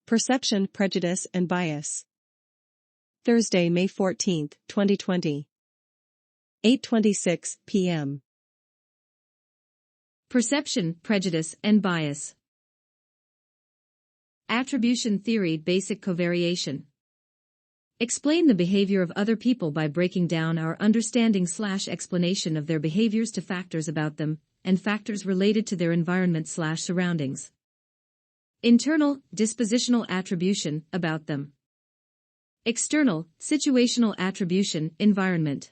Perception, Prejudice, and Bias. Thursday, May 14, 2020. 8:26 p.m. Perception, Prejudice, and Bias. Attribution theory, basic covariation. Explain the behavior of other people by breaking down our understanding/explanation of their behaviors to factors about them, and factors related to their environment/surroundings. Internal, dispositional attribution, about them. External, situational attribution, environment.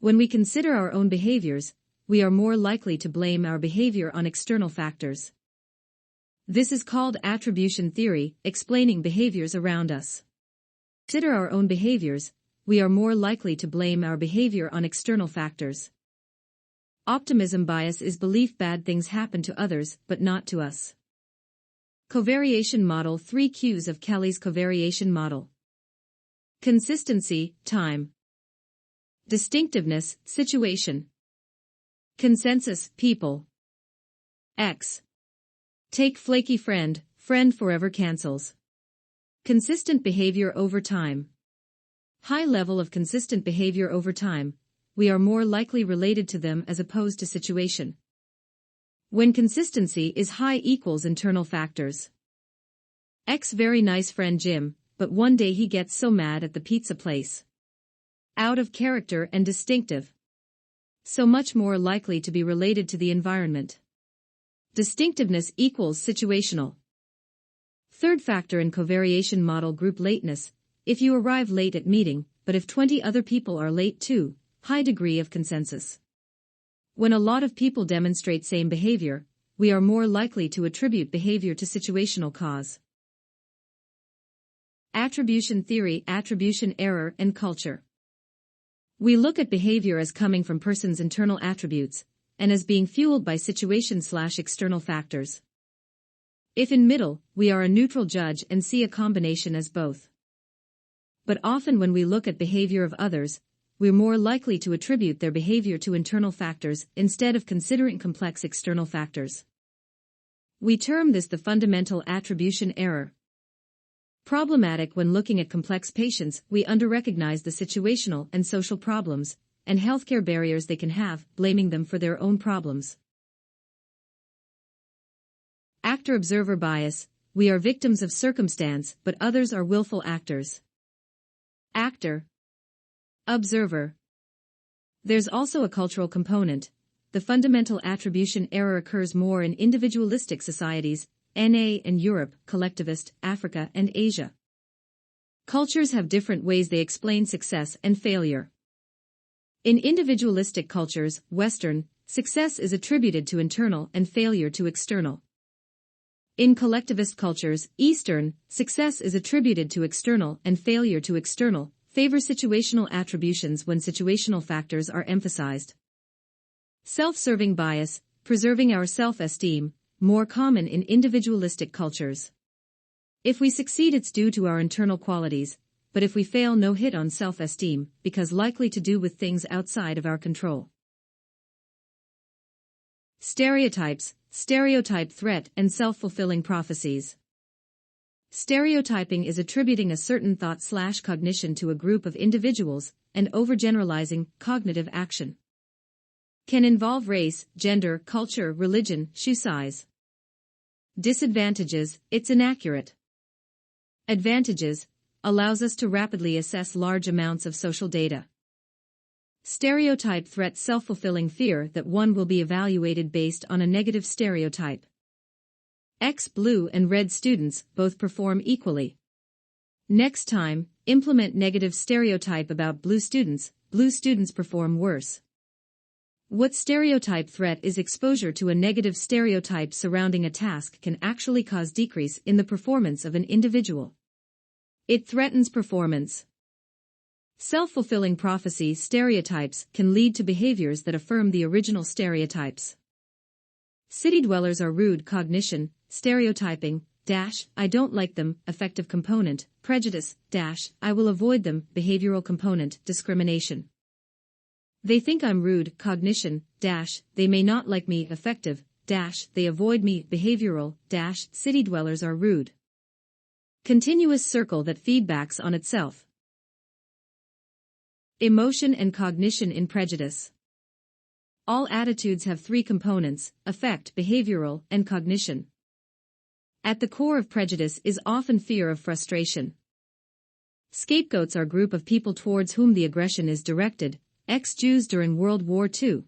When we consider our own behaviors, we are more likely to blame our behavior on external factors. This is called attribution theory, explaining behaviors around us. Consider our own behaviors, we are more likely to blame our behavior on external factors. Optimism bias is belief bad things happen to others, but not to us. Covariation model, 3 Qs of Kelly's covariation model. Consistency, time. Distinctiveness, situation. Consensus, people. X. Take flaky friend, friend forever cancels. Consistent behavior over time. High level of consistent behavior over time, we are more likely related to them as opposed to situation. When consistency is high equals internal factors. X very nice friend Jim, but one day he gets so mad at the pizza place. Out of character and distinctive. So much more likely to be related to the environment. Distinctiveness equals situational. Third factor in covariation model, group lateness. If you arrive late at meeting, but if 20 other people are late too, high degree of consensus. When a lot of people demonstrate same behavior, we are more likely to attribute behavior to situational cause. Attribution theory, attribution error, and culture. We look at behavior as coming from person's internal attributes, and as being fueled by situation/external factors. If in middle, we are a neutral judge and see a combination as both. But often when we look at behavior of others, we're more likely to attribute their behavior to internal factors instead of considering complex external factors. We term this the fundamental attribution error. Problematic when looking at complex patients, we under-recognize the situational and social problems, and healthcare barriers they can have, blaming them for their own problems. Actor-observer bias, we are victims of circumstance, but others are willful actors. Actor. Observer. There's also a cultural component. The fundamental attribution error occurs more in individualistic societies, NA and Europe, collectivist, Africa and Asia. Cultures have different ways they explain success and failure. In individualistic cultures, Western, success is attributed to internal and failure to external. In collectivist cultures, Eastern, success is attributed to external and failure to external, favor situational attributions when situational factors are emphasized. Self-serving bias, preserving our self-esteem, more common in individualistic cultures. If we succeed, it's due to our internal qualities, but if we fail, no hit on self-esteem, because likely to do with things outside of our control. Stereotypes, stereotype threat, and self-fulfilling prophecies. Stereotyping is attributing a certain thought/cognition to a group of individuals, and overgeneralizing cognitive action. Can involve race, gender, culture, religion, shoe size. Disadvantages, it's inaccurate. Advantages, allows us to rapidly assess large amounts of social data. Stereotype threat, self-fulfilling fear that one will be evaluated based on a negative stereotype. X blue and red students both perform equally. Next time, implement negative stereotype about blue students perform worse. What stereotype threat is? Exposure to a negative stereotype surrounding a task can actually cause decrease in the performance of an individual. It threatens performance. Self-fulfilling prophecy, stereotypes can lead to behaviors that affirm the original stereotypes. City dwellers are rude, cognition, stereotyping, I don't like them, affective component, prejudice, I will avoid them, behavioral component, discrimination. They think I'm rude, cognition, they may not like me, affective, they avoid me, behavioral, city dwellers are rude. Continuous circle that feedbacks on itself. Emotion and cognition in prejudice. All attitudes have three components: affect, behavioral, and cognition. At the core of prejudice is often fear of frustration. Scapegoats are a group of people towards whom the aggression is directed, ex-Jews during World War II.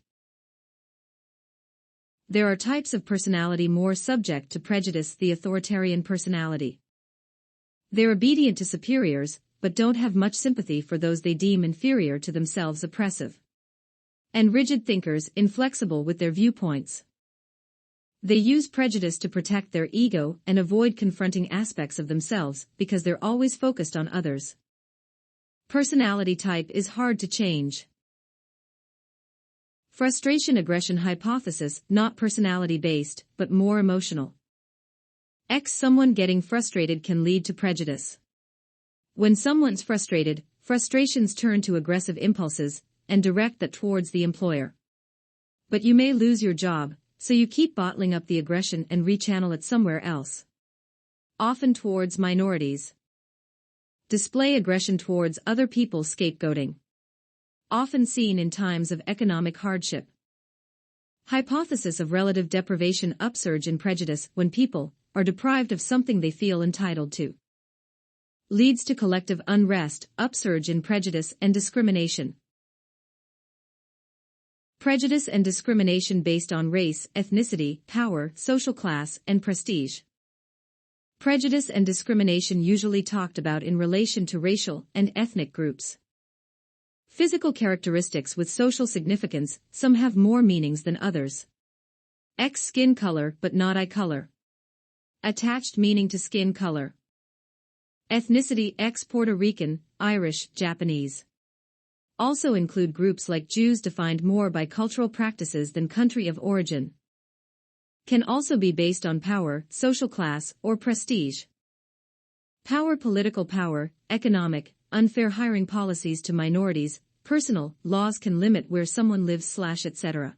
There are types of personality more subject to prejudice: the authoritarian personality. They're obedient to superiors, but don't have much sympathy for those they deem inferior to themselves, oppressive. And rigid thinkers, inflexible with their viewpoints. They use prejudice to protect their ego and avoid confronting aspects of themselves because they're always focused on others. Personality type is hard to change. Frustration-aggression hypothesis: not personality-based, but more emotional. Someone getting frustrated can lead to prejudice. When someone's frustrated, frustrations turn to aggressive impulses and direct that towards the employer. But you may lose your job, so you keep bottling up the aggression and rechannel it somewhere else. Often towards minorities. Display aggression towards other people: scapegoating. Often seen in times of economic hardship. Hypothesis of relative deprivation: upsurge in prejudice when people are deprived of something they feel entitled to. Leads to collective unrest: upsurge in prejudice and discrimination. Prejudice and discrimination based on race, ethnicity, power, social class, and prestige. Prejudice and discrimination usually talked about in relation to racial and ethnic groups. Physical characteristics with social significance: some have more meanings than others. Skin color but not eye color. Attached meaning to skin color. Ethnicity: Puerto Rican, Irish, Japanese. Also include groups like Jews, defined more by cultural practices than country of origin. Can also be based on power, social class, or prestige. Power: political power, economic, unfair hiring policies to minorities, personal, laws can limit where someone lives / etc.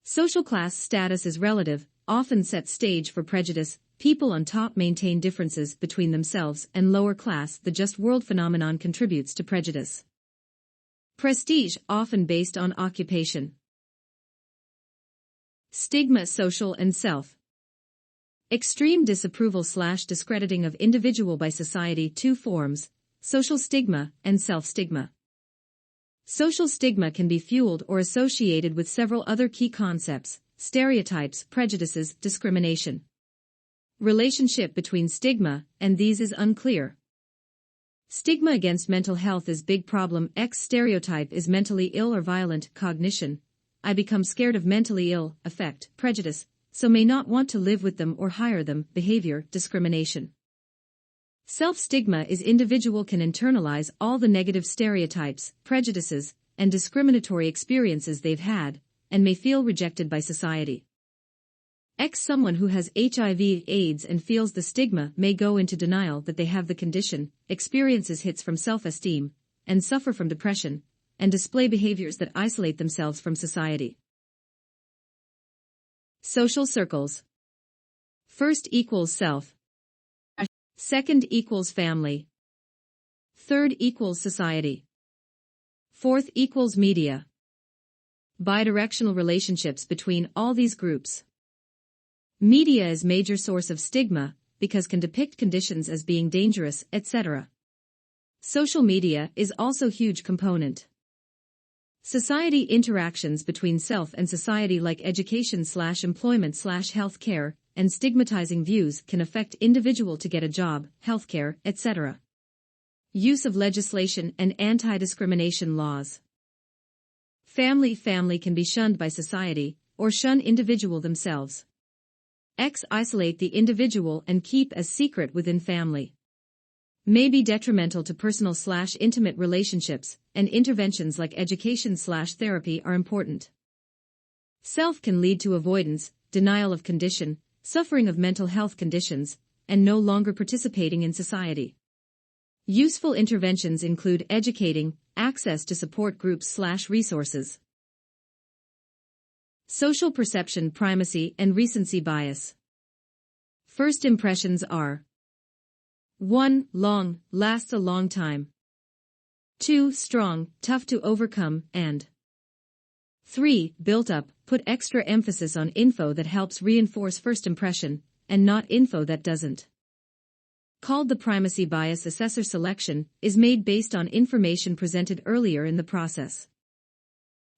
Social class: status is relative, often sets stage for prejudice. People on top maintain differences between themselves and lower class. The just world phenomenon contributes to prejudice. Prestige: often based on occupation. Stigma: social and self. Extreme disapproval / discrediting of individual by society. Two forms: social stigma and self-stigma. Social stigma can be fueled or associated with several other key concepts: stereotypes, prejudices, discrimination. Relationship between stigma and these is unclear. Stigma against mental health is big problem. Stereotype is mentally ill or violent. Cognition: I become scared of mentally ill. Affect, prejudice, so may not want to live with them or hire them. Behavior, discrimination. Self-stigma is individual can internalize all the negative stereotypes, prejudices, and discriminatory experiences they've had, and may feel rejected by society. Someone who has HIV/AIDS and feels the stigma may go into denial that they have the condition, experiences hits from self-esteem, and suffer from depression, and display behaviors that isolate themselves from society. Social circles. First equals self. Second equals family. Third equals society. Fourth equals media. Bidirectional relationships between all these groups. Media is major source of stigma because can depict conditions as being dangerous, etc. Social media is also huge component. Society interactions between self and society like education / employment / health care and stigmatizing views can affect individual to get a job, healthcare, etc. Use of legislation and anti-discrimination laws. Family can be shunned by society or shun individual themselves. Isolate the individual and keep as secret within family. May be detrimental to personal / intimate relationships, and interventions like education / therapy are important. Self can lead to avoidance, denial of condition, suffering of mental health conditions, and no longer participating in society. Useful interventions include educating, access to support groups / resources. Social perception primacy and recency bias. First impressions are 1. Long, lasts a long time. 2. Strong, tough to overcome, and 3. Built up, put extra emphasis on info that helps reinforce first impression, and not info that doesn't. Called the primacy bias, assessor selection is made based on information presented earlier in the process.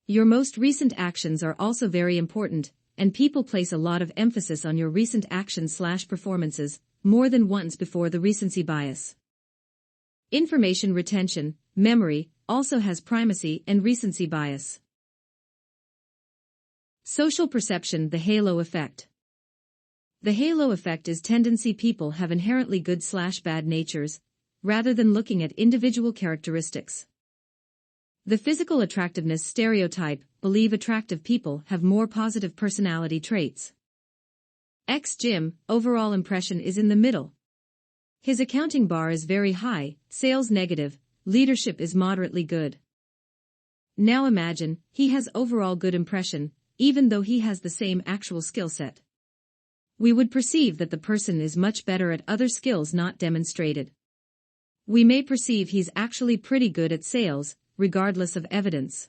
Your most recent actions are also very important, and people place a lot of emphasis on your recent actions/performances, more than once before the recency bias. Information retention, memory, also has primacy and recency bias. Social perception, the halo effect. The halo effect is tendency people have inherently good/bad natures, rather than looking at individual characteristics. The physical attractiveness stereotype believe attractive people have more positive personality traits. Jim, overall impression is in the middle. His accounting bar is very high, sales negative, leadership is moderately good. Now imagine, he has overall good impression, even though he has the same actual skill set. We would perceive that the person is much better at other skills not demonstrated. We may perceive he's actually pretty good at sales, regardless of evidence.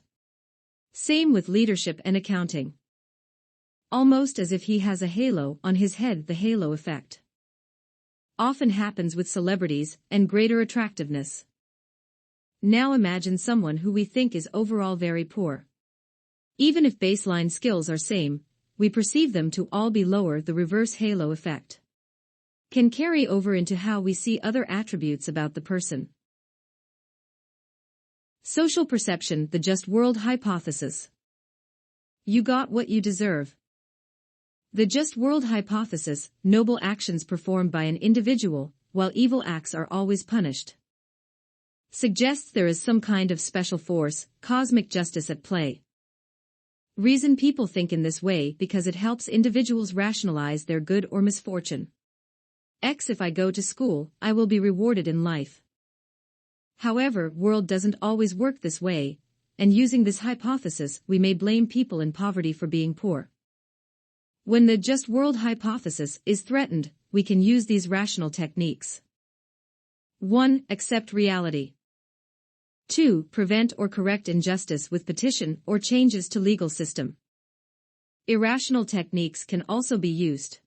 Same with leadership and accounting. Almost as if he has a halo on his head, the halo effect. Often happens with celebrities and greater attractiveness. Now imagine someone who we think is overall very poor. Even if baseline skills are same, we perceive them to all be lower. The reverse halo effect can carry over into how we see other attributes about the person. Social perception, the just world hypothesis. You got what you deserve. The just world hypothesis, noble actions performed by an individual, while evil acts are always punished, suggests there is some kind of special force, cosmic justice at play. Reason people think in this way because it helps individuals rationalize their good or misfortune. If I go to school, I will be rewarded in life. However, world doesn't always work this way, and using this hypothesis, we may blame people in poverty for being poor. When the just world hypothesis is threatened, we can use these rational techniques. 1. Accept reality. 2. Prevent or correct injustice with petition or changes to legal system. Irrational techniques can also be used.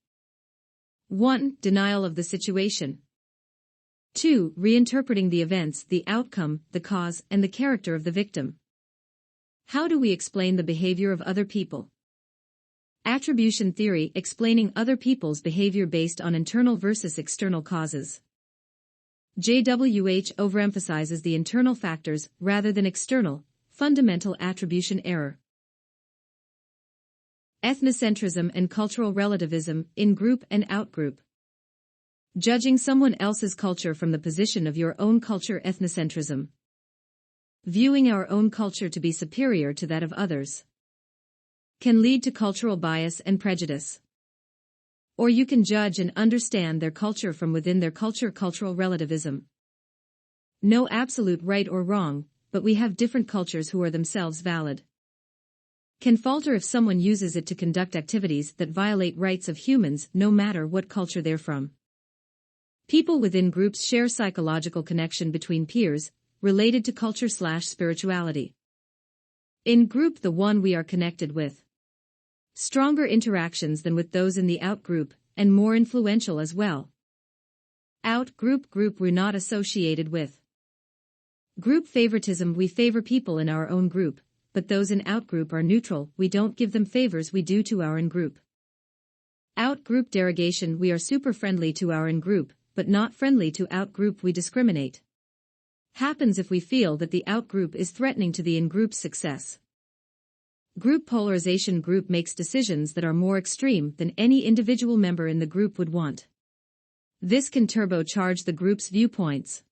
1. Denial of the situation. 2. Reinterpreting the events, the outcome, the cause, and the character of the victim. How do we explain the behavior of other people? Attribution theory, explaining other people's behavior based on internal versus external causes. JWH overemphasizes the internal factors rather than external, fundamental attribution error. Ethnocentrism and cultural relativism, in-group and out-group. Judging someone else's culture from the position of your own culture, ethnocentrism. Viewing our own culture to be superior to that of others can lead to cultural bias and prejudice. Or you can judge and understand their culture from within their culture, cultural relativism. No absolute right or wrong, but we have different cultures who are themselves valid. Can falter if someone uses it to conduct activities that violate rights of humans, no matter what culture they're from. People within groups share psychological connection between peers, related to culture/spirituality. In group, the one we are connected with. Stronger interactions than with those in the out-group, and more influential as well. Out-group we're not associated with. Group favoritism, we favor people in our own group, but those in out-group are neutral, we don't give them favors we do to our in-group. Out-group derogation, we are super friendly to our in-group, but not friendly to out-group, we discriminate. Happens if we feel that the out-group is threatening to the in-group's success. Group polarization, group makes decisions that are more extreme than any individual member in the group would want. This can turbocharge the group's viewpoints.